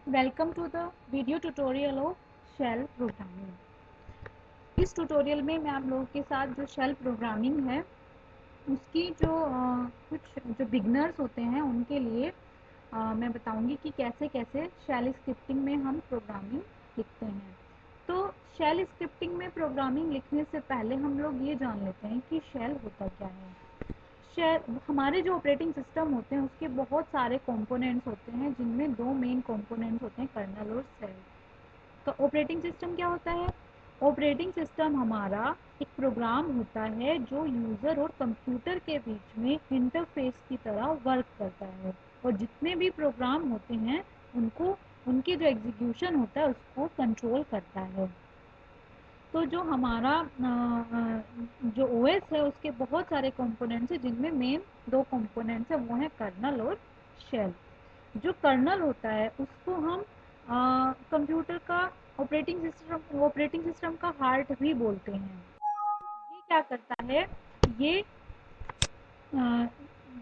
Welcome to the video tutorial of shell programming. इस tutorial में मैं आप लोगों के साथ जो शेल प्रोग्रामिंग है उसकी जो कुछ जो बिगनर्स होते हैं उनके लिए मैं बताऊंगी कि कैसे कैसे शेल स्क्रिप्टिंग में हम प्रोग्रामिंग लिखते हैं। तो शेल स्क्रिप्टिंग में प्रोग्रामिंग लिखने से पहले हम लोग ये जान लेते हैं कि शेल होता क्या है। हमारे जो ऑपरेटिंग सिस्टम होते हैं उसके बहुत सारे कंपोनेंट्स होते हैं, जिनमें दो मेन कंपोनेंट्स होते हैं, कर्नल और सेल। तो ऑपरेटिंग सिस्टम क्या होता है? ऑपरेटिंग सिस्टम हमारा एक प्रोग्राम होता है जो यूज़र और कंप्यूटर के बीच में इंटरफेस की तरह वर्क करता है, और जितने भी प्रोग्राम होते हैं उनको उनके जो एग्जीक्यूशन होता है उसको कंट्रोल करता है। तो जो हमारा जो ओएस है उसके बहुत सारे कंपोनेंट्स हैं, जिनमें मेन दो कंपोनेंट्स हैं, वो है कर्नल और शेल। जो कर्नल होता है उसको हम कंप्यूटर का ऑपरेटिंग सिस्टम का हार्ट भी बोलते हैं। ये क्या करता है? ये अ,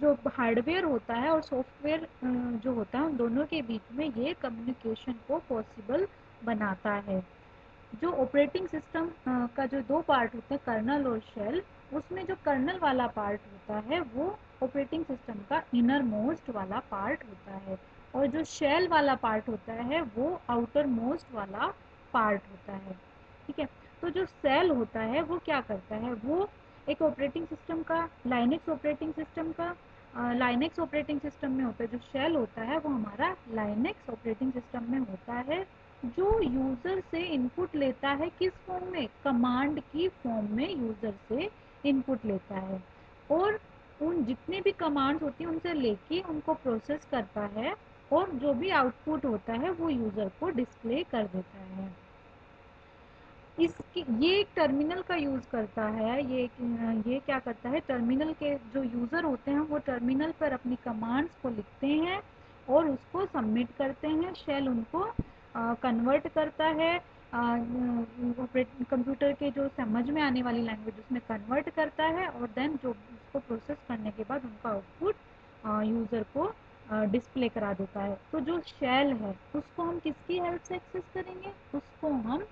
जो हार्डवेयर होता है और सॉफ्टवेयर जो होता है उन दोनों के बीच में ये कम्युनिकेशन को पॉसिबल बनाता है। जो ऑपरेटिंग सिस्टम का जो दो पार्ट होते हैं, कर्नल और शेल, उसमें जो कर्नल वाला पार्ट होता है वो ऑपरेटिंग सिस्टम का इनर मोस्ट वाला पार्ट होता है, और जो शेल वाला पार्ट होता है वो आउटर मोस्ट वाला पार्ट होता है। ठीक है। तो जो सेल होता है वो क्या करता है? वो एक ऑपरेटिंग सिस्टम का, लाइनेक्स ऑपरेटिंग सिस्टम में होता है। जो शेल होता है वो हमारा लाइनेक्स ऑपरेटिंग सिस्टम में होता है, जो यूज़र से इनपुट लेता है। किस फॉर्म में? कमांड की फॉर्म में यूज़र से इनपुट लेता है, और उन जितने भी कमांड्स होती हैं उनसे लेके उनको प्रोसेस करता है, और जो भी आउटपुट होता है वो यूज़र को डिस्प्ले कर देता है। इसकी ये एक टर्मिनल का यूज़ करता है। ये क्या करता है? टर्मिनल के जो यूज़र होते हैं वो टर्मिनल पर अपनी कमांड्स को लिखते हैं और उसको सबमिट करते हैं। शेल उनको कन्वर्ट करता है, कंप्यूटर के जो समझ में आने वाली लैंग्वेज उसमें कन्वर्ट करता है, और देन जो उसको प्रोसेस करने के बाद उनका आउटपुट यूज़र को डिस्प्ले करा देता है। तो जो शेल है उसको हम किसकी हेल्प से एक्सेस करेंगे? उसको हम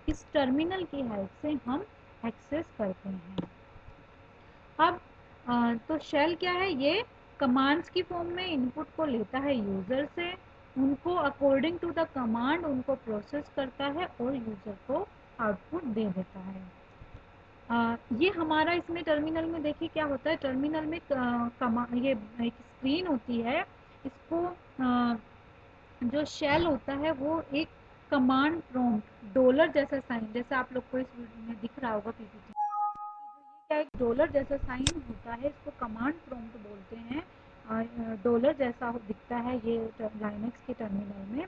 इस टर्मिनल की हेल्प से हम एक्सेस करते हैं। अब तो शेल क्या है? ये कमांड्स की फॉर्म में इनपुट को लेता है यूज़र से, उनको अकॉर्डिंग टू द कमांड उनको प्रोसेस करता है और यूज़र को आउटपुट दे देता है। ये हमारा इसमें टर्मिनल में देखिए क्या होता है। टर्मिनल में ये एक स्क्रीन होती है। इसको जो शेल होता है वो एक कमांड प्रॉम्प्ट डॉलर जैसा साइन, जैसे आप लोग को इस वीडियो में दिख रहा होगा पीपीटी, क्या एक डॉलर जैसा साइन होता है, इसको कमांड प्रॉम्प्ट बोलते हैं। डॉलर जैसा दिखता है ये लाइनेक्स के टर्मिनल में,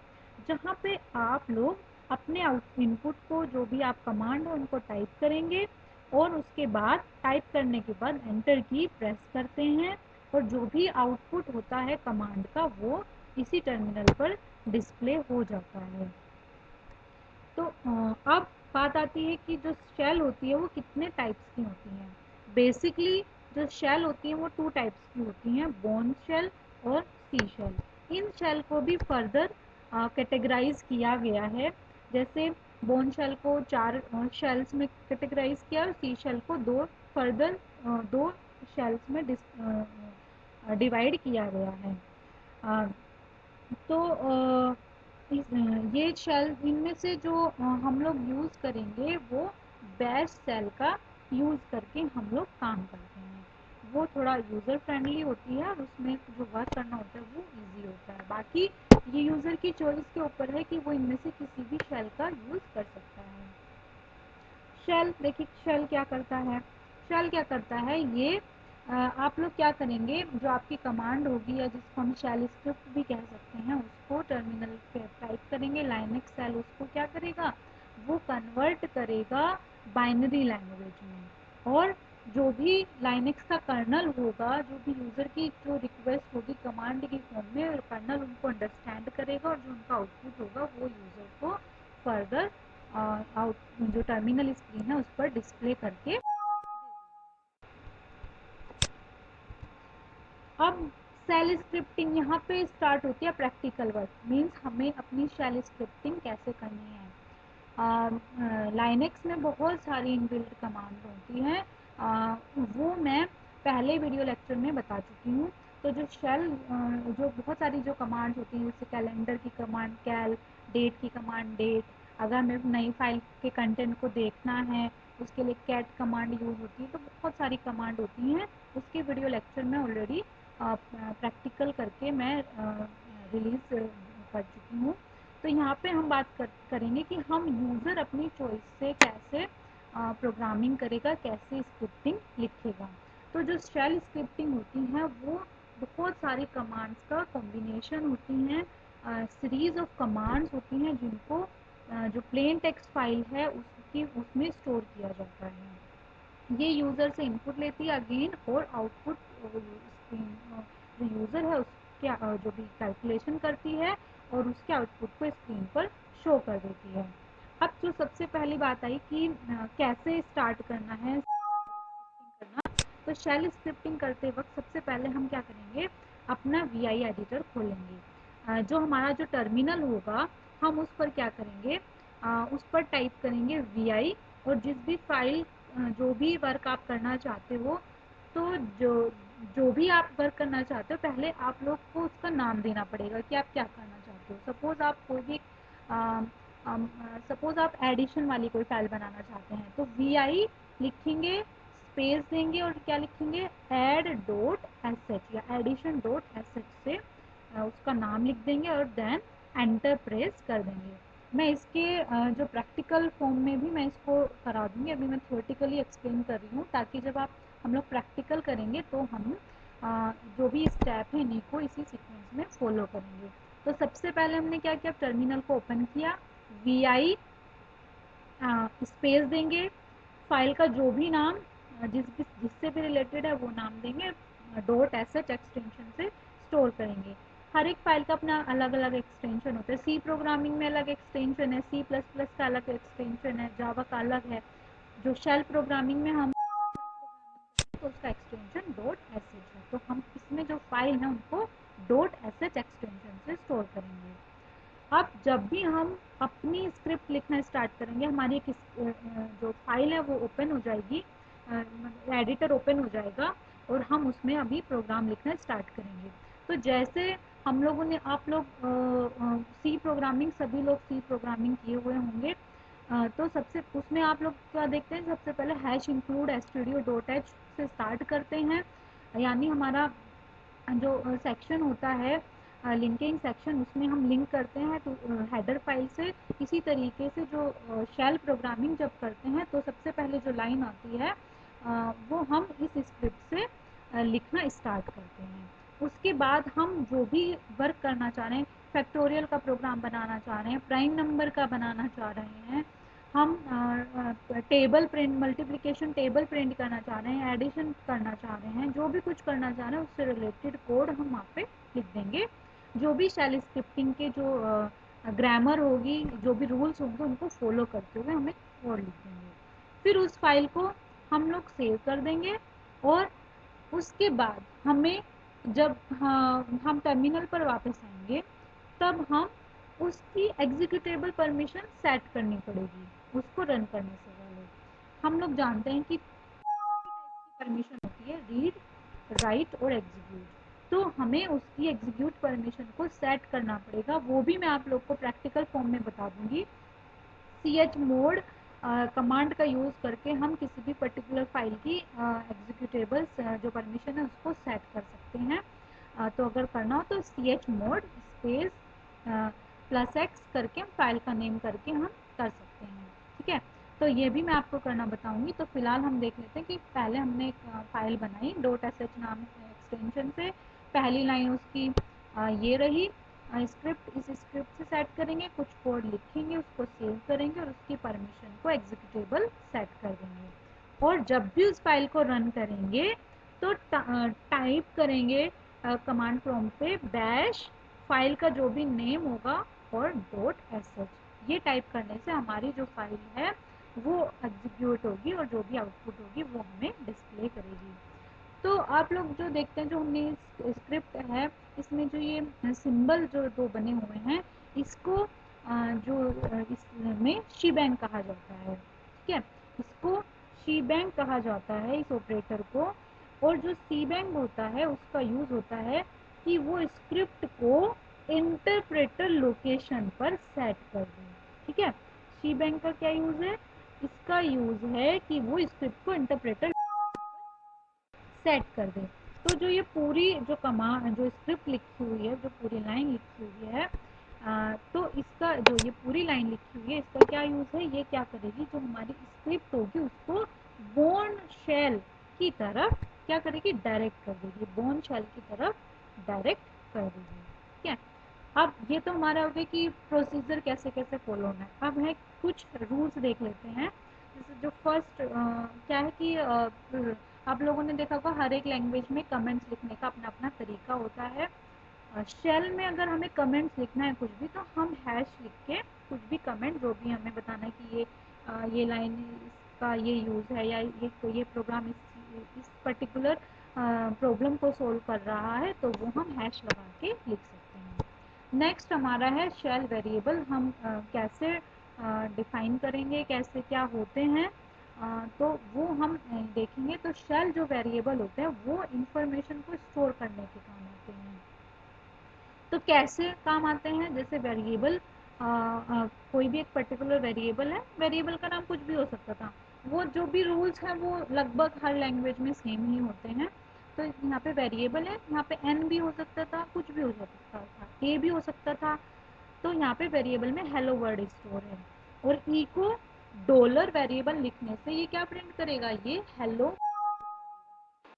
जहाँ पे आप लोग अपने इनपुट को, जो भी आप कमांड है उनको टाइप करेंगे, और उसके बाद टाइप करने के बाद एंटर की प्रेस करते हैं, और जो भी आउटपुट होता है कमांड का वो इसी टर्मिनल पर डिस्प्ले हो जाता है। तो अब बात आती है कि जो शेल होती है वो कितने टाइप्स की होती हैं। बेसिकली जो शेल होती है वो टू टाइप्स की होती हैं, बोन शेल और सी शेल। इन शेल को भी फर्दर कैटेगराइज किया गया है। जैसे बोन शेल को चार शेल्स में कैटेगराइज किया, और सी शेल को दो शेल्स में डिवाइड किया गया है। अ, तो ये शेल, इनमें से जो हम लोग यूज़ करेंगे वो बैश शेल का यूज़ करके हम लोग काम करते हैं। वो थोड़ा यूज़र फ्रेंडली होती है और उसमें जो वर्क करना होता है वो इजी होता है। बाकी ये यूज़र की चॉइस के ऊपर है कि वो इनमें से किसी भी शेल का यूज़ कर सकता है। शेल देखिए, शेल क्या करता है? शेल क्या करता है? ये आप लोग क्या करेंगे, जो आपकी कमांड होगी या जिसको हम शेल स्क्रिप्ट भी कह सकते हैं, उसको टर्मिनल पे टाइप करेंगे। लाइनेक्स शेल उसको क्या करेगा? वो कन्वर्ट करेगा बाइनरी लैंग्वेज में, और जो भी लाइनेक्स का कर्नल होगा, जो भी यूज़र की जो रिक्वेस्ट होगी कमांड की फॉर्म में, कर्नल उनको अंडरस्टैंड करेगा, और जो उनका आउटपुट होगा वो यूज़र को फर्दर जो टर्मिनल स्क्रीन है उस पर डिस्प्ले करके। अब शेल स्क्रिप्टिंग यहाँ पे स्टार्ट होती है प्रैक्टिकल वर्क, मीन्स हमें अपनी शेल स्क्रिप्टिंग कैसे करनी है। लाइनेक्स में बहुत सारी इनबिल्ट कमांड होती हैं, वो मैं पहले वीडियो लेक्चर में बता चुकी हूँ। तो जो शेल जो बहुत सारी जो कमांड्स होती हैं, जैसे कैलेंडर की कमांड कैल, डेट की कमांड डेट, अगर हमें नई फाइल के कंटेंट को देखना है उसके लिए कैट कमांड यूज़ होती है। तो बहुत सारी कमांड होती हैं, उसके वीडियो लेक्चर में ऑलरेडी प्रैक्टिकल करके मैं रिलीज़ कर चुकी हूँ। तो यहाँ पे हम बात करेंगे कि हम यूज़र अपनी चॉइस से कैसे प्रोग्रामिंग करेगा, कैसे स्क्रिप्टिंग लिखेगा। तो जो शेल स्क्रिप्टिंग होती है वो बहुत सारी कमांड्स का कॉम्बिनेशन होती हैं, सीरीज ऑफ कमांड्स होती हैं जिनको जो प्लेन टेक्स्ट फाइल है उसमें स्टोर किया जाता है। ये यूज़र से इनपुट लेती है अगेन, और आउटपुट जो यूज़र है उसके जो भी कैलकुलेशन करती है और उसके आउटपुट को स्क्रीन पर शो कर देती है। अब जो सबसे पहली बात आई कि कैसे स्टार्ट करना है करना, तो शेल स्क्रिप्टिंग करते वक्त सबसे पहले हम क्या करेंगे, अपना वी आई एडिटर खोलेंगे। जो हमारा जो टर्मिनल होगा हम उस पर क्या करेंगे, उस पर टाइप करेंगे वी आई, और जिस भी फाइल जो भी वर्क आप करना चाहते हो, तो जो भी आप वर्क करना चाहते हो पहले आप लोग को उसका नाम देना पड़ेगा कि आप क्या करना चाहते हो। सपोज़ आप कोई भी सपोज़ आप एडिशन वाली कोई फाइल बनाना चाहते हैं, तो वी आई लिखेंगे, स्पेस देंगे और क्या लिखेंगे, ऐड डॉट एस एच या एडिशन डॉट एस एच से उसका नाम लिख देंगे और देन एंटर प्रेस कर देंगे। मैं इसके जो प्रैक्टिकल फॉर्म में भी मैं इसको करा दूंगी, अभी मैं थ्योरेटिकली एक्सप्लेन कर रही हूँ ताकि जब हम लोग प्रैक्टिकल करेंगे तो हम जो भी स्टेप है इन्हीं को इसी सीक्वेंस में फॉलो करेंगे। तो सबसे पहले हमने क्या किया, टर्मिनल को ओपन किया, वी आई स्पेस देंगे, फाइल का जो भी नाम जिससे भी रिलेटेड है वो नाम देंगे, डॉट एस एच एक्सटेंशन से स्टोर करेंगे। हर एक फाइल का अपना अलग अलग एक्सटेंशन होता है, सी प्रोग्रामिंग में अलग एक्सटेंशन है, सी प्लस प्लस का अलग एक्सटेंशन है, जावा का अलग है। जो शेल प्रोग्रामिंग में हम तो उसका एक्सटेंशन डॉट एस एच है, तो हम इसमें जो फाइल है उनको डॉट एस एच एक्सटेंशन से स्टोर करेंगे। अब जब भी हम अपनी स्क्रिप्ट लिखना स्टार्ट करेंगे, हमारी एक जो फाइल है वो ओपन हो जाएगी, एडिटर ओपन हो जाएगा और हम उसमें अभी प्रोग्राम लिखना स्टार्ट करेंगे। तो जैसे हम लोगों ने आप लोग सी प्रोग्रामिंग, सभी लोग सी प्रोग्रामिंग किए हुए होंगे, तो सबसे उसमें आप लोग क्या देखते हैं, सबसे पहले हैश इंक्लूड एसटीडियो डॉट एच से स्टार्ट करते हैं, यानी हमारा जो सेक्शन होता है लिंकिंग सेक्शन, उसमें हम लिंक करते हैं तो हेडर फाइल से। इसी तरीके से जो शेल प्रोग्रामिंग जब करते हैं तो सबसे पहले जो लाइन आती है वो हम इस स्क्रिप्ट से लिखना स्टार्ट करते हैं। उसके बाद हम जो भी वर्क करना चाह रहे हैं, फैक्टोरियल का प्रोग्राम बनाना चाह रहे हैं, प्राइम नंबर का बनाना चाह रहे हैं, हम table print, multiplication table print करना चाह रहे हैं, एडिशन करना चाह रहे हैं, जो भी कुछ करना चाह रहे हैं उससे रिलेटेड कोड हम वहाँ पे लिख देंगे। जो भी शेल स्क्रिप्टिंग के जो ग्रामर होगी, जो भी रूल्स होंगे उनको फॉलो करते हुए हमें कोड लिख देंगे। फिर उस फाइल को हम लोग सेव कर देंगे, और उसके बाद हमें जब हम टर्मिनल पर वापस आएंगे तब हम उसकी एग्जीक्यूटेबल परमिशन सेट करनी पड़ेगी उसको रन करने से पहले। हम लोग जानते हैं कि परमिशन होती है, रीड, राइट और एग्जीक्यूट, तो हमें उसकी एग्जीक्यूट परमिशन को सेट करना पड़ेगा, वो भी मैं आप लोग को प्रैक्टिकल फॉर्म में बता दूंगी। सी एच मोड कमांड का यूज़ करके हम किसी भी पर्टिकुलर फाइल की एग्जीक्यूटेबल्स जो परमिशन है उसको सेट कर सकते हैं। तो अगर करना हो तो C H mod space plus X करके हम फाइल का नेम करके हम कर सकते हैं, ठीक है। तो ये भी मैं आपको करना बताऊंगी। तो फिलहाल हम देख लेते हैं कि पहले हमने एक फाइल बनाई डॉट एस एच नाम एक्सटेंशन से, पहली लाइन उसकी ये रही स्क्रिप्ट, इस स्क्रिप्ट से सेट करेंगे, कुछ कोड लिखेंगे, उसको सेव करेंगे और उसकी परमिशन को एग्जीक्यूटेबल सेट कर देंगे। और जब भी उस फाइल को रन करेंगे तो टाइप करेंगे कमांड प्रॉम्प्ट पे बैश फाइल का जो भी नेम होगा और डॉट एस एच। ये टाइप करने से हमारी जो फाइल है वो एग्जीक्यूट होगी और जो भी आउटपुट होगी वो हमें डिस्प्ले करेगी। तो आप लोग जो देखते हैं, जो हमने स्क्रिप्ट है, इसमें जो ये सिंबल जो दो बने हुए हैं, इसको जो इसमें शी बैंक कहा जाता है। ठीक है, इसको शी बैंक कहा जाता है इस ऑपरेटर को। और जो सी बैंक होता है उसका यूज होता है कि वो स्क्रिप्ट को इंटरप्रेटर लोकेशन पर सेट कर दे। ठीक है, शी बैंक का क्या यूज है? इसका यूज है कि वो स्क्रिप्ट को इंटरप्रेटर सेट कर दे। तो जो ये पूरी जो कमांड, जो स्क्रिप्ट लिखी हुई है, जो पूरी लाइन लिखी हुई है, तो इसका जो ये पूरी लाइन लिखी हुई है, इसका क्या यूज है? ये क्या करेगी, जो हमारी स्क्रिप्ट होगी उसको बोर्न शेल की तरफ क्या करेगी? डायरेक्ट कर देगी, बोर्न शेल की तरफ डायरेक्ट कर देगी। ठीक है, अब ये तो हमारा हो गया कि प्रोसीजर कैसे कैसे फॉलो होना है। अब है कुछ रूल्स देख लेते हैं। जैसे जो फर्स्ट क्या है कि आप लोगों ने देखा होगा हर एक लैंग्वेज में कमेंट्स लिखने का अपना अपना तरीका होता है। शेल में अगर हमें कमेंट्स लिखना है कुछ भी, तो हम हैश लिख के कुछ भी कमेंट जो भी हमें बताना है कि ये लाइन इसका ये यूज़ है, या ये प्रोग्राम इस पर्टिकुलर प्रॉब्लम को सोल्व कर रहा है, तो वो हम हैश लगा के लिख सकते हैं। नेक्स्ट हमारा है शेल वेरिएबल। हम कैसे डिफाइन करेंगे, कैसे क्या होते हैं, तो वो हम देखेंगे। तो शेल जो वेरिएबल होते हैं वो इंफॉर्मेशन को स्टोर करने के काम आते हैं। तो कैसे काम आते हैं? जैसे वेरिएबल, कोई भी एक पर्टिकुलर वेरिएबल है, वेरिएबल का नाम कुछ भी हो सकता था, वो जो भी रूल्स हैं वो लगभग हर लैंग्वेज में सेम ही होते हैं। तो यहाँ पे वेरिएबल है, यहाँ पे एन भी हो सकता था, कुछ भी हो सकता था, ए भी हो सकता था। तो यहाँ पे वेरिएबल में हेलो वर्ड स्टोर है, और ई को डॉलर वेरिएबल लिखने से ये क्या प्रिंट करेगा? ये हेलो।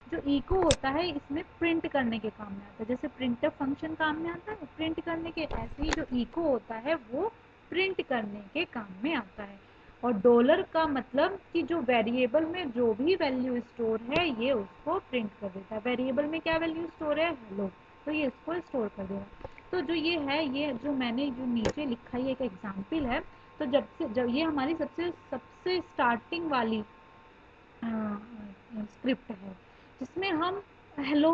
जो इको होता है इसमें प्रिंट करने के काम में आता है, जैसे प्रिंटफ फंक्शन काम में आता है प्रिंट करने के, ऐसे ही जो इको होता है वो प्रिंट करने के काम में आता है। और डॉलर का मतलब कि जो वेरिएबल में जो भी वैल्यू स्टोर है ये उसको प्रिंट कर देता है। वेरिएबल में क्या वैल्यू स्टोर है? हेलो, तो ये इसको स्टोर कर देगा। तो जो ये है, ये जो मैंने जो नीचे लिखा है एक एग्जाम्पल है। तो जब ये हमारी सबसे सबसे स्टार्टिंग वाली स्क्रिप्ट है, जिसमें हम हेलो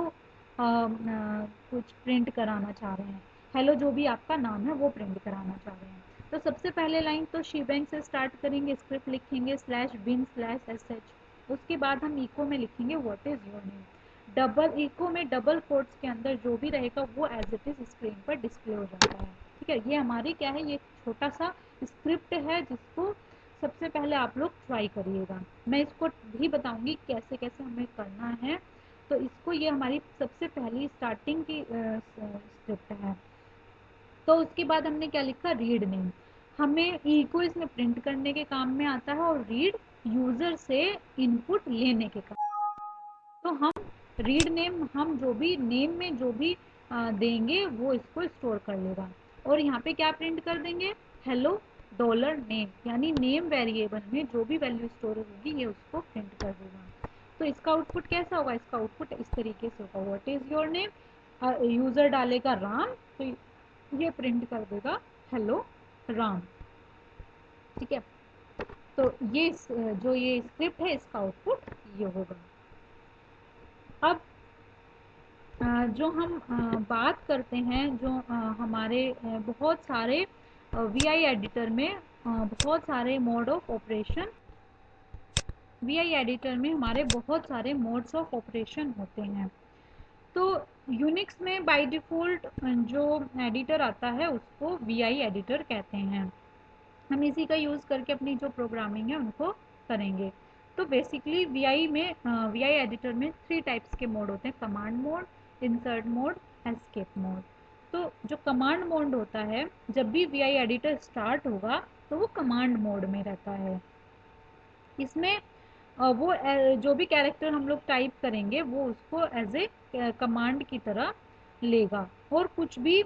कुछ प्रिंट कराना चाह रहे हैं, हेलो जो भी आपका नाम है वो प्रिंट कराना चाह रहे हैं। तो सबसे पहले लाइन तो शीबैंक से स्टार्ट करेंगे, स्क्रिप्ट लिखेंगे slash bin slash S H. उसके बाद हम इको में लिखेंगे what is your name. Double echo में डबल कोट्स के अंदर जो भी रहेगा वो एज इट इज स्क्रीन पर डिस्प्ले हो जाता है। ठीक है, ये हमारी क्या है, ये छोटा सा स्क्रिप्ट है जिसको सबसे पहले आप लोग ट्राई करिएगा। मैं इसको भी बताऊंगी कैसे कैसे हमें करना है। तो इसको, ये हमारी सबसे पहली स्टार्टिंग की स्क्रिप्ट है। तो उसके बाद हमने क्या लिखा? Read name. हमें ई को इसमें प्रिंट करने के काम में आता है, और रीड यूजर से इनपुट लेने के काम। तो हम रीड नेम, हम जो भी नेम में जो भी देंगे वो इसको स्टोर कर लेगा। और यहाँ पे क्या प्रिंट कर देंगे? हेलो डॉलर नेम, यानी नेम वेरिएबल में जो भी वैल्यू स्टोर होगी ये उसको प्रिंट कर देगा। तो इसका आउटपुट कैसा होगा? इसका आउटपुट इस तरीके से होगा, what is your name. User डालेगा राम, तो ये प्रिंट कर देगा हेलो राम। ठीक है, तो ये जो ये स्क्रिप्ट है इसका आउटपुट ये होगा। अब जो हम बात करते हैं, जो हमारे बहुत सारे वी आई एडिटर में बहुत सारे mode of operation, V I editor में हमारे बहुत सारे मोड्स ऑफ ऑपरेशन होते हैं। तो यूनिक्स में बाय डिफ़ॉल्ट जो एडिटर आता है उसको वी आई एडिटर कहते हैं। हम इसी का यूज़ करके अपनी जो प्रोग्रामिंग है उनको करेंगे। तो बेसिकली वी आई में, वी आई एडिटर में 3 टाइप्स के मोड होते हैं: command mode, insert mode, escape mode. तो जो कमांड मोड होता है, जब भी वी आई एडिटर स्टार्ट होगा तो वो कमांड मोड में रहता है। इसमें वो जो भी कैरेक्टर हम लोग टाइप करेंगे वो उसको एज ए कमांड की तरह लेगा, और कुछ भी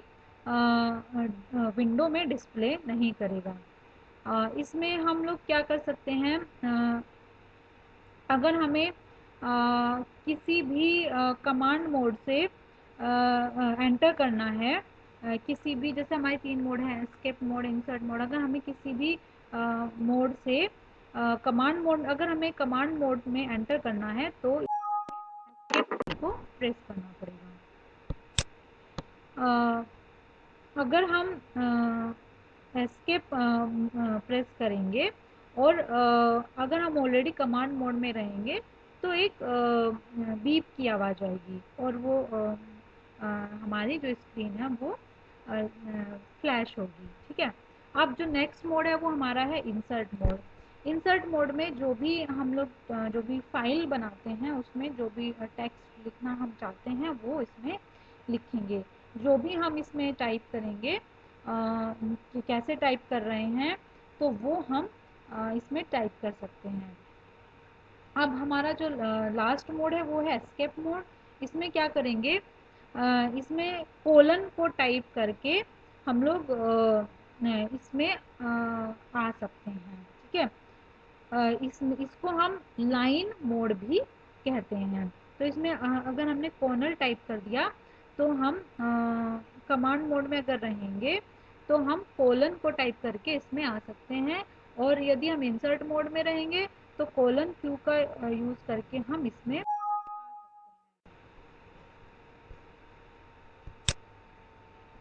विंडो में डिस्प्ले नहीं करेगा। इसमें हम लोग क्या कर सकते हैं, अगर हमें किसी भी कमांड मोड से एंटर करना है, किसी भी, जैसे हमारे 3 मोड हैं, एस्केप मोड, इंसर्ट मोड, अगर हमें किसी भी मोड से कमांड मोड, अगर हमें कमांड मोड में एंटर करना है तो को प्रेस करना पड़ेगा। अगर हम एस्केप प्रेस करेंगे और अगर हम ऑलरेडी कमांड मोड में रहेंगे तो एक बीप की आवाज़ आएगी और वो हमारी जो स्क्रीन है वो फ्लैश होगी। ठीक है। अब जो नेक्स्ट मोड है वो हमारा है इंसर्ट मोड। इंसर्ट मोड में जो भी हम लोग जो भी फाइल बनाते हैं उसमें जो भी टेक्स्ट लिखना हम चाहते हैं वो इसमें लिखेंगे। जो भी हम इसमें टाइप करेंगे कि कैसे टाइप कर रहे हैं तो वो हम इसमें टाइप कर सकते हैं। अब हमारा जो लास्ट मोड है वो है एस्केप मोड। इसमें क्या करेंगे, इसमें कोलन को टाइप करके हम लोग इसमें आ सकते हैं। ठीक है। इसको हम लाइन मोड भी कहते हैं। तो इसमें अगर हमने कॉर्नर टाइप कर दिया तो हम कमांड मोड में अगर रहेंगे तो हम कोलन को टाइप करके इसमें आ सकते हैं, और यदि हम इंसर्ट मोड में रहेंगे तो कोलन क्यू का यूज़ करके हम इसमें।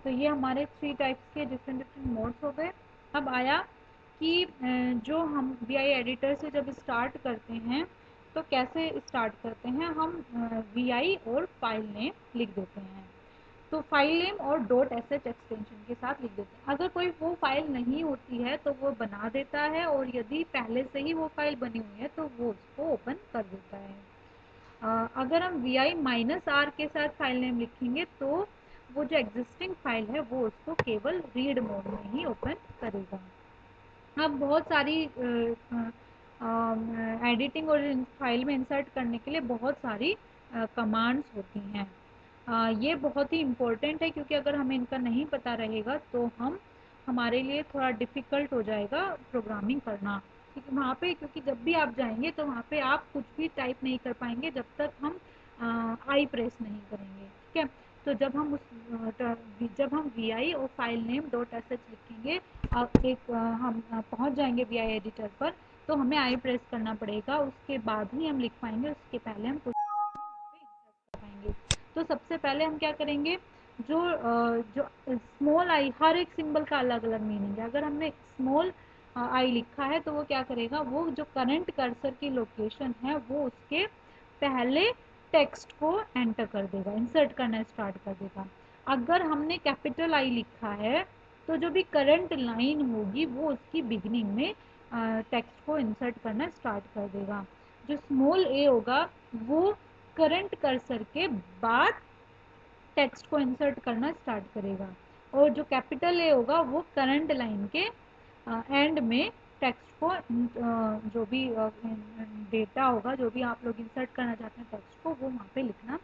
तो ये हमारे 3 टाइप्स के डिफरेंट डिफरेंट मोड्स हो गए। अब आया कि जो हम वी आई एडिटर से जब स्टार्ट करते हैं तो कैसे स्टार्ट करते हैं, हम वी आई और फाइल नेम लिख देते हैं। तो फाइल नेम और डॉट एस एच एक्सटेंशन के साथ लिख देते हैं। अगर कोई वो फाइल नहीं होती है तो वो बना देता है, और यदि पहले से ही वो फाइल बनी हुई है तो वो उसको ओपन कर देता है। अगर हम वी आई माइनस आर के साथ फाइल नेम लिखेंगे तो वो जो एग्जिस्टिंग फाइल है वो उसको केवल रीड मोड में ही ओपन करेगा। अब बहुत सारी एडिटिंग और फाइल में इंसर्ट करने के लिए बहुत सारी कमांड्स होती हैं। ये बहुत ही इम्पोर्टेंट है क्योंकि अगर हमें इनका नहीं पता रहेगा तो हमारे लिए थोड़ा डिफ़िकल्ट हो जाएगा प्रोग्रामिंग करना। क्योंकि वहाँ पे, क्योंकि जब भी आप जाएंगे तो वहाँ पे आप कुछ भी टाइप नहीं कर पाएंगे जब तक हम आई प्रेस नहीं करेंगे। ठीक है। तो जब हम वी आई और file name dot S H लिखेंगे, अब हम पहुंच जाएंगे वी आई एडिटर पर, तो हमें आई प्रेस करना पड़ेगा, उसके बाद ही हम लिख पाएंगे, उसके पहले हम कुछ कर पाएंगे। तो सबसे पहले हम क्या करेंगे, जो स्मॉल आई, हर एक सिंबल का अलग अलग मीनिंग है। अगर हमने स्मॉल आई लिखा है तो वो क्या करेगा, वो जो करंट कर्सर की लोकेशन है वो उसके पहले टेक्स्ट को एंटर कर देगा, इंसर्ट करना स्टार्ट कर देगा। अगर हमने कैपिटल आई लिखा है तो जो भी करंट लाइन होगी वो उसकी बिगिनिंग में टेक्स्ट को इंसर्ट करना स्टार्ट कर देगा। जो स्मॉल ए होगा वो करंट कर्सर के बाद टेक्स्ट को इंसर्ट करना स्टार्ट करेगा, और जो कैपिटल ए होगा वो करंट लाइन के एंड में टेक्स्ट को जो भी डेटा होगा, जो भी आप लोग इंसर्ट करना चाहते हैं टेक्स्ट को, वो वहाँ पे लिखना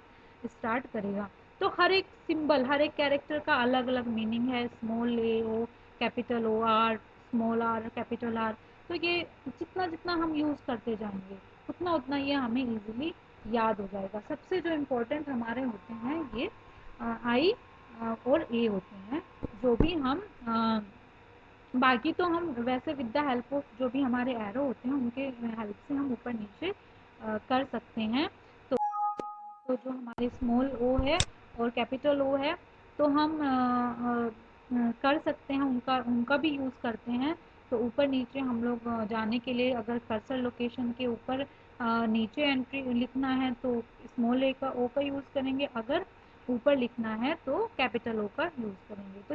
स्टार्ट करेगा। तो हर एक सिंबल, हर एक कैरेक्टर का अलग अलग मीनिंग है, small A O, capital O R, small R, capital R. तो ये जितना जितना हम यूज़ करते जाएंगे उतना उतना ये हमें इजीली याद हो जाएगा। सबसे जो इम्पोर्टेंट हमारे होते हैं ये आई और ए होते हैं। जो भी हम बाकी तो हम वैसे विद द हेल्प ऑफ जो भी हमारे एरो होते हैं उनके हेल्प से हम ऊपर नीचे कर सकते हैं। तो जो हमारे स्मॉल ओ है और कैपिटल ओ है तो हम कर सकते हैं, उनका उनका भी यूज़ करते हैं। तो ऊपर नीचे हम लोग जाने के लिए अगर कर्सर लोकेशन के ऊपर नीचे एंट्री लिखना है तो स्मॉल ए का ओ का यूज़ करेंगे, अगर ऊपर लिखना है तो कैपिटल ओ का यूज़ करेंगे। तो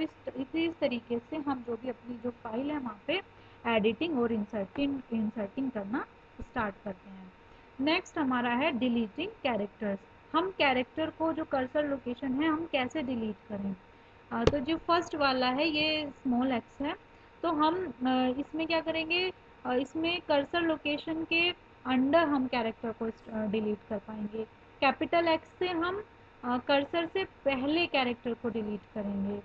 इस तरीके से हम जो भी अपनी जो फाइल है वहाँ पे एडिटिंग और इंसर्टिंग करना स्टार्ट करते हैं। नेक्स्ट हमारा है डिलीटिंग कैरेक्टर्स। हम कैरेक्टर को, जो कर्सर लोकेशन है, हम कैसे डिलीट करें। तो जो फर्स्ट वाला है ये स्मॉल एक्स है, तो हम इसमें क्या करेंगे, इसमें कर्सर लोकेशन के अंडर हम कैरेक्टर को डिलीट कर पाएंगे। कैपिटल एक्स से हम कर्सर से पहले कैरेक्टर को डिलीट करेंगे।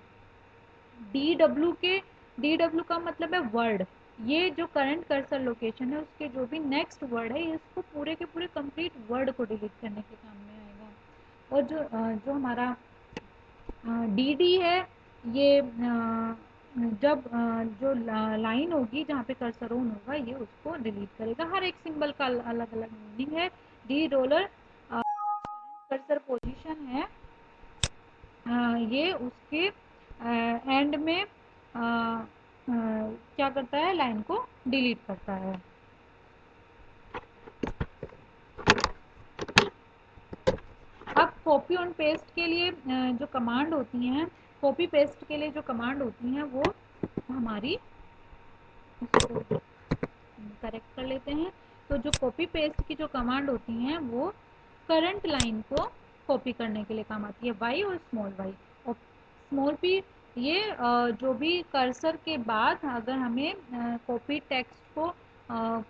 डी डब्ल्यू के, डी डब्ल्यू का मतलब है वर्ड, ये जो करंट कर्सर लोकेशन है उसके जो भी नेक्स्ट वर्ड है इसको पूरे के पूरे कंप्लीट वर्ड को डिलीट करने के काम में आएगा। और जो हमारा डी डी है, ये जब जो लाइन होगी जहाँ पे कर्सर ऑन होगा ये उसको डिलीट करेगा। हर एक सिंबल का अलग अलग मीनिंग है। डी डॉलर कर्सर पोजीशन है ये उसके एंड में क्या करता है, लाइन को डिलीट करता है। अब कॉपी और पेस्ट के लिए जो कमांड होती हैं, कॉपी पेस्ट के लिए जो कमांड होती हैं वो हमारी, इसको करेक्ट कर लेते हैं। तो जो कॉपी पेस्ट की जो कमांड होती हैं वो करंट लाइन को कॉपी करने के लिए काम आती है, वाई और स्मॉल वाई और स्मॉल पी। ये जो भी कर्सर के बाद अगर हमें कॉपी टेक्स्ट को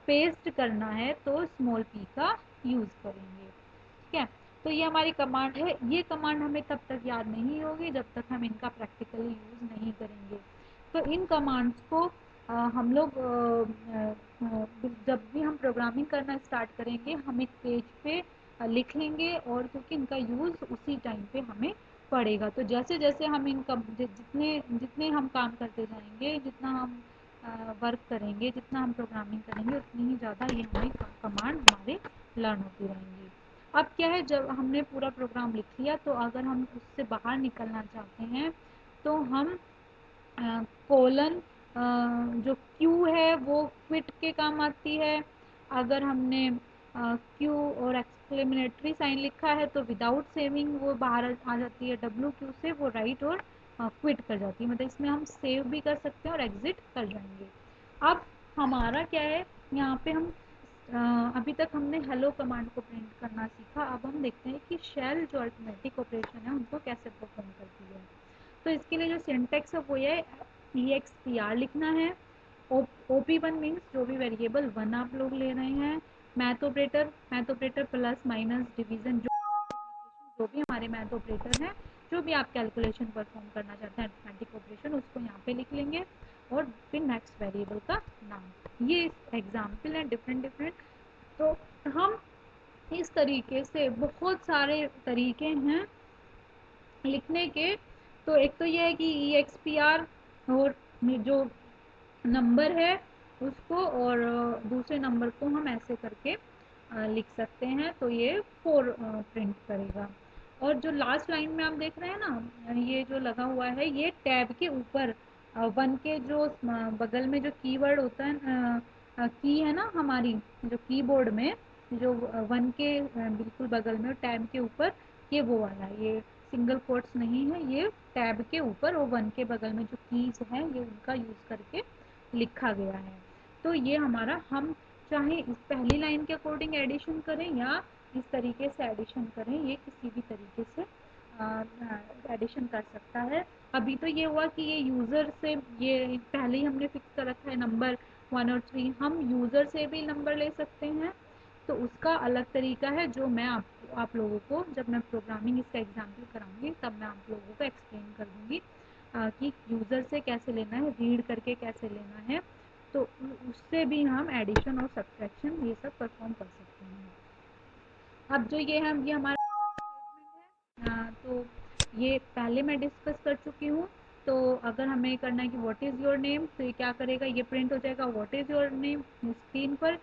पेस्ट करना है तो स्मॉल पी का यूज़ करेंगे। ठीक है, तो ये हमारी कमांड है। ये कमांड हमें तब तक याद नहीं होगी जब तक हम इनका प्रैक्टिकली यूज़ नहीं करेंगे। तो इन कमांड्स को हम लोग जब भी हम प्रोग्रामिंग करना स्टार्ट करेंगे हम एक पेज पे लिख लेंगे, और क्योंकि इनका यूज़ उसी टाइम पे हमें पड़ेगा। तो जैसे जैसे हम जितने जितने हम काम करते जाएंगे, जितना हम वर्क करेंगे, जितना हम प्रोग्रामिंग करेंगे, उतनी ही ज़्यादा ये हमें कमांड हमारे लर्न होती रहेंगी। अब क्या है, जब हमने पूरा प्रोग्राम लिख लिया तो अगर हम उससे बाहर निकलना चाहते हैं तो हम कोलन जो क्यू है वो क्विट के काम आती है। अगर हमने क्यू और एक्सक्लेमेटरी साइन लिखा है तो विदाउट सेविंग वो बाहर आ जाती है, डब्ल्यू क्यू से वो राइट और क्विट कर जाती है, मतलब इसमें हम सेव भी कर सकते हैं और एग्जिट कर जाएंगे। अब हमारा क्या है, यहाँ पे हम अभी तक हमने हेलो कमांड को प्रिंट करना सीखा। अब हम देखते हैं कि शेल जो अरिथमेटिक ऑपरेशन है उनको कैसे परफॉर्म करती है। तो इसके लिए जो सिंटेक्स है वो ये EXPR लिखना है। OP1 मीन्स जो भी वेरिएबल 1 आप लोग ले रहे हैं, math operator plus minus division, जो भी हमारे मैथ ऑपरेटर हैं, जो भी आप कैलकुलेशन परफॉर्म करना चाहते हैं अरिथमेटिक ऑपरेशन, उसको यहाँ पे लिख लेंगे और फिर नेक्स्ट वेरिएबल का नाम। ये एग्जाम्पल है डिफरेंट डिफरेंट। तो हम इस तरीके से बहुत सारे तरीके हैं लिखने के। तो एक तो ये है कि EXPR और जो नंबर है उसको, और दूसरे नंबर को हम ऐसे करके लिख सकते हैं, तो ये 4 प्रिंट करेगा। और जो लास्ट लाइन में आप देख रहे हैं ना, ये जो लगा हुआ है ये टैब के ऊपर 1 के जो बगल में जो कीवर्ड होता है, की है ना हमारी जो कीबोर्ड में, जो 1 के बिल्कुल बगल में टैब के ऊपर, ये वो वाला, ये सिंगल कोट्स नहीं है, ये टैब के ऊपर और 1 के बगल में जो कीज हैं ये उनका यूज़ करके लिखा गया है। तो ये हमारा, हम चाहे इस पहली लाइन के अकॉर्डिंग एडिशन करें या इस तरीके से एडिशन करें, ये किसी भी तरीके से एडिशन कर सकता है। अभी तो ये हुआ कि ये यूज़र से, ये पहले ही हमने फिक्स कर रखा है नंबर 1 और 3, हम यूज़र से भी नंबर ले सकते हैं। तो उसका अलग तरीका है जो मैं आप लोगों को, जब मैं प्रोग्रामिंग इसका एग्जाम्पल कराऊंगी तब मैं आप लोगों को एक्सप्लेन कर दूंगी कि यूज़र से कैसे लेना है, रीड करके कैसे लेना है। तो उससे भी हम एडिशन और सब्ट्रैक्शन ये सब परफॉर्म कर सकते हैं। अब जो ये हमारा तो ये पहले मैं डिस्कस कर चुकी हूँ। तो अगर हमें करना है कि व्हाट इज़ योर नेम, तो ये क्या करेगा, ये प्रिंट हो जाएगा what is your name screen पर।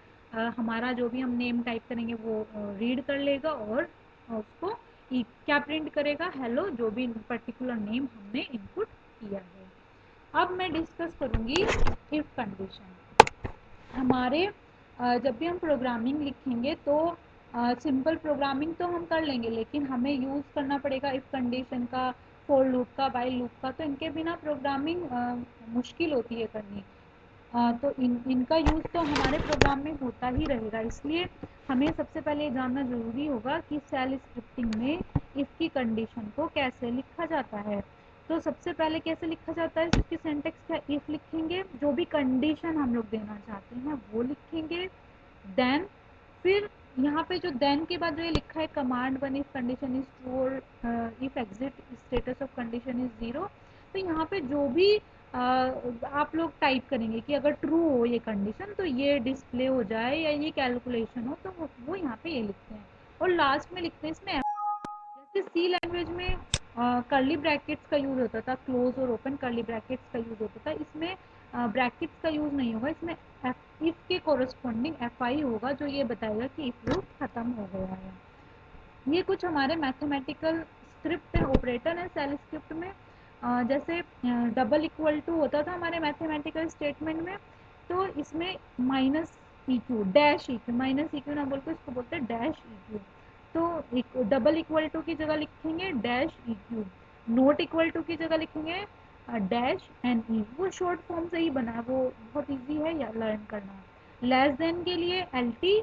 हमारा जो भी हम नेम टाइप करेंगे वो रीड कर लेगा और उसको क्या प्रिंट करेगा, हेलो, जो भी पर्टिकुलर नेम हमने इनपुट किया है। अब मैं डिस्कस करूँगी इफ कंडीशन। हमारे जब भी हम प्रोग्रामिंग लिखेंगे तो सिंपल प्रोग्रामिंग तो हम कर लेंगे, लेकिन हमें यूज़ करना पड़ेगा इफ़ कंडीशन का, फॉर लूप का, व्हाइल लूप का। तो इनके बिना प्रोग्रामिंग मुश्किल होती है करनी। तो इनका यूज़ तो हमारे प्रोग्राम में होता ही रहेगा, इसलिए हमें सबसे पहले ये जानना ज़रूरी होगा कि सेल स्क्रिप्टिंग में इफ़ की कंडीशन को कैसे लिखा जाता है। तो सबसे पहले कैसे लिखा जाता है, इसकी सिंटेक्स क्या, इफ़ लिखेंगे, जो भी कंडीशन हम लोग देना चाहते हैं वो लिखेंगे, देन फिर यहाँ पे जो देन के बाद जो ये लिखा है command 1 if condition is true और if exit status of condition is 0, तो यहाँ पे जो भी आप लोग टाइप करेंगे कि अगर ट्रू हो ये कंडीशन तो ये डिस्प्ले हो जाए या ये कैलकुलेशन हो, तो वो यहाँ पे ये लिखते हैं। और लास्ट में लिखते हैं इसमें, जैसे सी लैंग्वेज में कर्ली ब्रैकेट्स का यूज़ होता था, क्लोज और ओपन कर्ली ब्रैकेट्स का यूज़ होता था, इसमें ब्रैकेट्स का यूज़ नहीं होगा, इसमें इफ़ के कोरस्पॉन्डिंग FI होगा जो ये बताएगा कि इफ़ लूप ख़त्म हो गया है। ये कुछ हमारे मैथमेटिकल स्क्रिप्ट एंड ऑपरेटर है सेल स्क्रिप्ट में। जैसे डबल इक्वल टू होता था हमारे मैथमेटिकल स्टेटमेंट में, तो इसमें minus E Q dash E Q, minus E Q ना बोल के इसको बोलते हैं डैश ई क्यू। तो डबल इक्वल टू की जगह लिखेंगे dash E Q, not equal to की जगह लिखेंगे डैश एन ई। वो शॉर्ट फॉर्म से ही बना है, वो बहुत ईजी है या लर्न करना। लेस देन के लिए एल टी,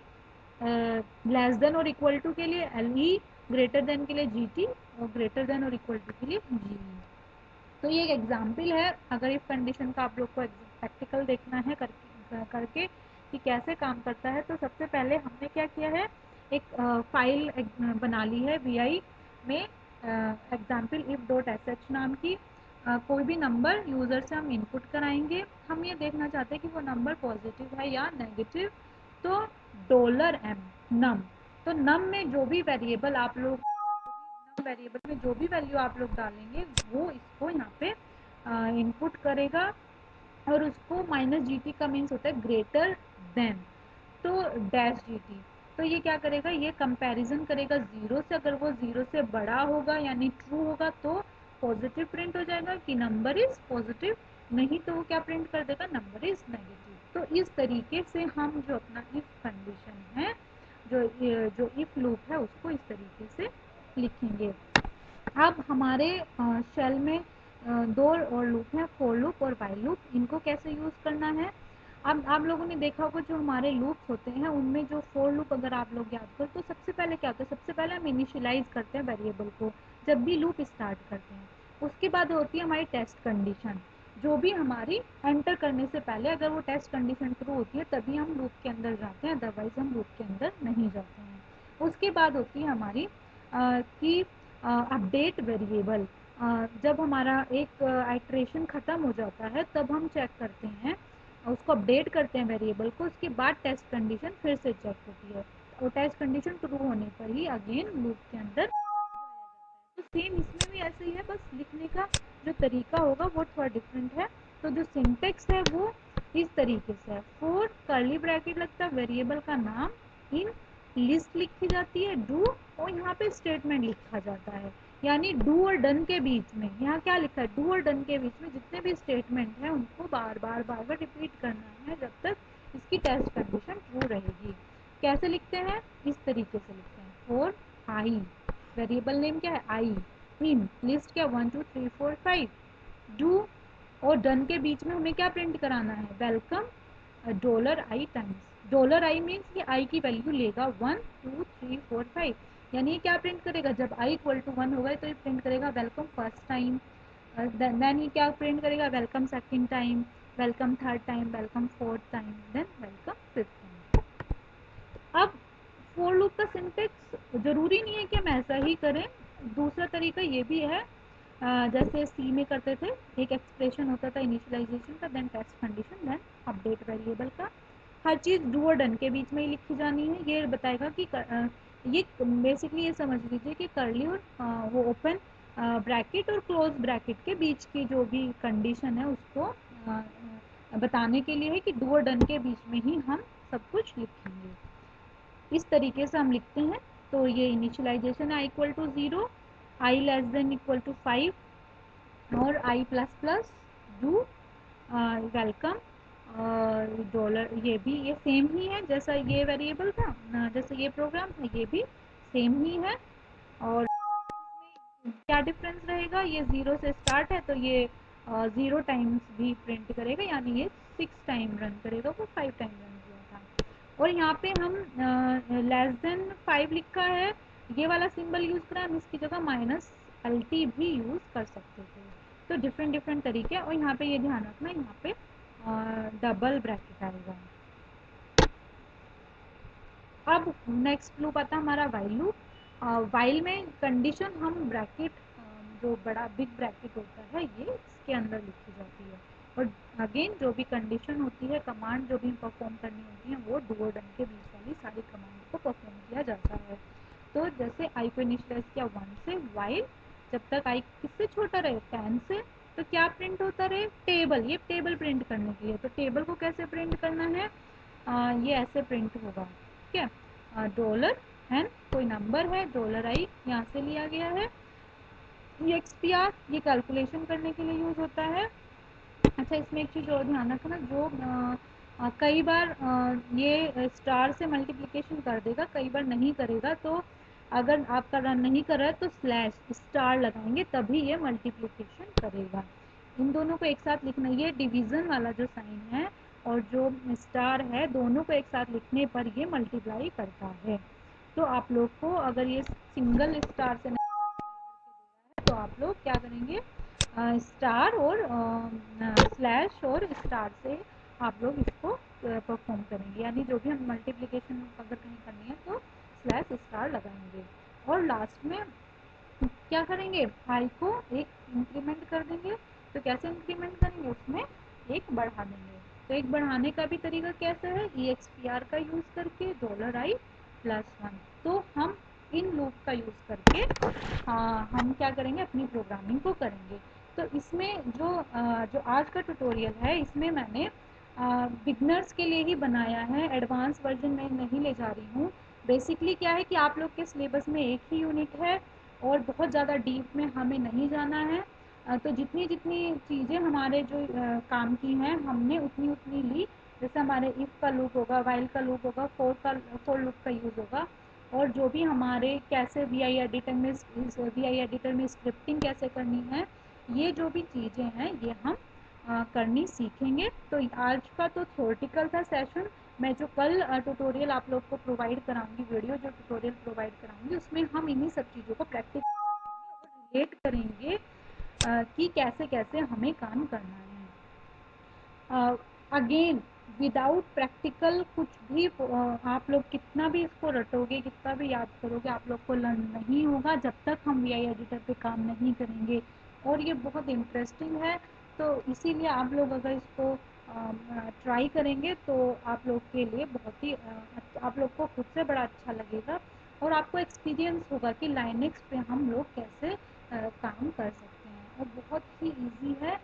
लेस देन और इक्वल टू के लिए एल ई, ग्रेटर देन के लिए जी टी, और ग्रेटर देन और इक्वल टू के लिए जी ई। तो ये एक एग्जाम्पल है, अगर इस कंडीशन का आप लोग को प्रैक्टिकल देखना है करके कि कैसे काम करता है, तो सबसे पहले हमने क्या किया है, एक फाइल बना ली है वी आई में, example if dot S H नाम की। कोई भी नंबर यूज़र से हम इनपुट कराएंगे, हम ये देखना चाहते हैं कि वो नंबर पॉजिटिव है या नेगेटिव। तो डॉलर एम नम, तो नम में जो भी वेरिएबल आप लोग, वेरिएबल में जो भी वैल्यू आप लोग डालेंगे वो इसको यहाँ पे इनपुट करेगा, और उसको माइनस जी टी का मीन्स होता है ग्रेटर देन, तो डैश जी टी। तो ये क्या करेगा, ये कंपैरिजन करेगा जीरो से, अगर वो जीरो से बड़ा होगा यानी ट्रू होगा तो पॉजिटिव प्रिंट हो जाएगा कि नंबर इज पॉजिटिव, नहीं तो वो क्या प्रिंट कर देगा, नंबर इज नेगेटिव। तो इस तरीके से हम जो अपना इफ कंडीशन है, जो इफ लूप है उसको इस तरीके से लिखेंगे। अब हमारे शेल में दो और लूप हैं, फोर लूप और वाइल लूप। इनको कैसे यूज़ करना है, अब आप लोगों ने देखा होगा जो हमारे लूप्स होते हैं उनमें जो फोर लूप अगर आप लोग याद करो तो सबसे पहले क्या होता है, सबसे पहले हम इनिशियलाइज करते हैं वेरिएबल को जब भी लूप स्टार्ट करते हैं। उसके बाद होती है हमारी टेस्ट कंडीशन, जो भी हमारी एंटर करने से पहले अगर वो टेस्ट कंडीशन ट्रू होती है तभी हम लूप के अंदर जाते हैं, अदरवाइज हम लूप के अंदर नहीं जाते हैं। उसके बाद होती है हमारी कि अपडेट वेरिएबल, जब हमारा एक आइट्रेशन ख़त्म हो जाता है तब हम चेक करते हैं, उसको अपडेट करते हैं वेरिएबल को, उसके बाद टेस्ट कंडीशन फिर से चेक होती है, और टेस्ट कंडीशन ट्रू होने पर ही अगेन लूप के अंदर। तो सेम इसमें भी ऐसे ही है, बस लिखने का जो तरीका होगा वो थोड़ा डिफरेंट है। तो जो सिंटेक्स है वो इस तरीके से है, फोर कर्ली ब्रैकेट लगता है वेरिएबल का नाम, इन लिस्ट लिखी जाती है डू, और यहाँ पे स्टेटमेंट लिखा जाता है, यानी डू और डन के बीच में यहाँ क्या लिखा है, डू और डन के बीच में जितने भी स्टेटमेंट हैं उनको बार बार बार बार रिपीट करना है जब तक इसकी टेस्ट कंडीशन ट्रू रहेगी। कैसे लिखते हैं, इस तरीके से लिखते हैं, फोर आई, वेरिएबल नेम क्या है आई, इन लिस्ट क्या 1 2 3 4 5, डू और डन के बीच में हमें क्या प्रिंट कराना है, welcome dollar I times, dollar I means ये आई की वैल्यू लेगा 1 2 3 4 5, यानी ये क्या प्रिंट करेगा, जब आई इक्वल टू 1 होगा तो ये प्रिंट करेगा वेलकम फर्स्ट टाइम, देन ये क्या प्रिंट करेगा, welcome second time, welcome third time, welcome fourth time, than welcome fifth time. अब फोर लूप का सिंटेक्स जरूरी नहीं है कि हम ऐसा ही करें, दूसरा तरीका ये भी है, जैसे सी में करते थे, एक एक्सप्रेशन होता था इनिशियलाइजेशन का, then test condition, then update variable का, हर चीज़ डू और डन के बीच में ही लिखी जानी है। ये बताएगा कि ये बेसिकली ये समझ लीजिए कि करली और वो ओपन ब्रैकेट और क्लोज ब्रैकेट के बीच की जो भी कंडीशन है उसको बताने के लिए है कि डू और डन के बीच में ही हम सब कुछ लिखेंगे। इस तरीके से हम लिखते हैं। तो ये initialization I equal to 0, I less than equal to 5, और I plus plus do welcome dollar, ये भी ये सेम ही है जैसा ये वेरिएबल था, जैसे ये प्रोग्राम था ये भी सेम ही है। और क्या डिफरेंस रहेगा, ये ज़ीरो से स्टार्ट है तो ये ज़ीरो टाइम्स भी प्रिंट करेगा, यानी ये 6 टाइम रन करेगा, वो 5 टाइम रन किया था। और यहाँ पे हम लेस देन 5 लिखा है, ये वाला सिंबल यूज़ करा, हम इसकी जगह माइनस एल टी भी यूज़ कर सकते थे। तो डिफरेंट डिफरेंट तरीके, और यहाँ पे ये ध्यान रखना, यहाँ पे डबल ब्रैकेट आएगा। अब नेक्स्ट लूप आता है हमारा वाइल लूप। वाइल में कंडीशन हम ब्रैकेट, जो बड़ा बिग ब्रैकेट होता है ये इसके अंदर लिखी जाती है, और अगेन जो भी कंडीशन होती है, कमांड जो भी परफॉर्म करनी होती है वो डू और डन के बीच वाली सारी कमांड को परफॉर्म किया जाता है। तो जैसे आई को इनिशियलाइज किया 1 से, वाइल जब तक आई किससे छोटा रहे 10 से, तो क्या प्रिंट होता रहे, टेबल, ये टेबल प्रिंट करने के लिए। तो टेबल को कैसे प्रिंट करना है, ये ऐसे प्रिंट होगा, ठीक है, डॉलर एन कोई नंबर है, $i यहाँ से लिया गया है। EXPR ये कैलकुलेशन करने के लिए यूज़ होता है। अच्छा, इसमें एक चीज़ और ध्यान रखना, जो कई बार ये स्टार से मल्टीप्लिकेशन कर देगा, कई बार नहीं करेगा, तो अगर आपका रन नहीं कर रहा है तो स्लैश स्टार लगाएंगे तभी ये मल्टीप्लिकेशन करेगा। इन दोनों को एक साथ लिखना, ये डिवीज़न वाला जो साइन है और जो स्टार है, दोनों को एक साथ लिखने पर ये मल्टीप्लाई करता है। तो आप लोग को अगर ये सिंगल स्टार से तो आप लोग क्या करेंगे, स्टार और स्लैश और स्टार से आप लोग इसको परफॉर्म करेंगे, यानी जो भी हम मल्टीप्लिकेशन अगर कहीं करनी है तो स्लैश स्टार लगाएंगे। और लास्ट में क्या करेंगे, आई को एक इंक्रीमेंट कर देंगे। तो कैसे इंक्रीमेंट करेंगे, उसमें एक बढ़ा देंगे। तो एक बढ़ाने का भी तरीका कैसा है, EXPR का यूज़ करके $i+1। तो हम इन लूप का यूज़ करके हम क्या करेंगे, अपनी प्रोग्रामिंग को करेंगे। तो इसमें जो आज का ट्यूटोरियल है, इसमें मैंने बिगनर्स के लिए ही बनाया है, एडवांस वर्जन में नहीं ले जा रही हूँ। बेसिकली क्या है कि आप लोग के सिलेबस में एक ही यूनिट है और बहुत ज़्यादा डीप में हमें नहीं जाना है। तो जितनी जितनी चीज़ें हमारे जो काम की हैं, हमने उतनी उतनी ली। जैसे हमारे इफ़ का लूप होगा, वाइल का लूप होगा, फोर लूप का यूज़ होगा, और जो भी हमारे कैसे वी आई एडिटर में स्क्रिप्टिंग कैसे करनी है, ये जो भी चीज़ें हैं ये हम करनी सीखेंगे। तो आज का तो थ्योरेटिकल था सेशन। मैं जो कल ट्यूटोरियल आप लोग को प्रोवाइड कराऊंगी, वीडियो जो ट्यूटोरियल प्रोवाइड कराऊंगी, उसमें हम इन्हीं सब चीज़ों को प्रैक्टिस और रिलेट करेंगे कि कैसे कैसे हमें काम करना है। अगेन, विदाउट प्रैक्टिकल कुछ भी आप लोग कितना भी इसको रटोगे, कितना भी याद करोगे, आप लोग को लर्न नहीं होगा जब तक हम वी आई एडिटर पे काम नहीं करेंगे। और ये बहुत इंटरेस्टिंग है, तो इसीलिए आप लोग अगर इसको ट्राई करेंगे तो आप लोग के लिए बहुत ही आप लोग को खुद से बड़ा अच्छा लगेगा, और आपको एक्सपीरियंस होगा कि लाइनेक्स पे हम लोग कैसे काम कर सकते हैं। और बहुत ही ईजी है।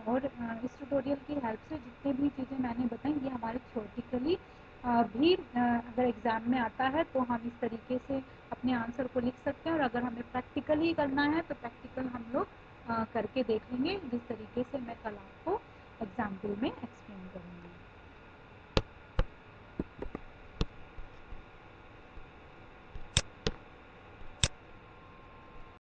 और इस ट्यूटोरियल की हेल्प से जितने भी चीज़ें मैंने बताई, ये हमारे थ्योरेटिकली भी अगर एग्ज़ाम में आता है तो हम इस तरीके से अपने आंसर को लिख सकते हैं। और अगर हमें प्रैक्टिकली करना है तो प्रैक्टिकल हम लोग करके देख लेंगे, जिस तरीके से मैं कल आपको एग्जाम्पल में एक्सप्लेन करूँगी।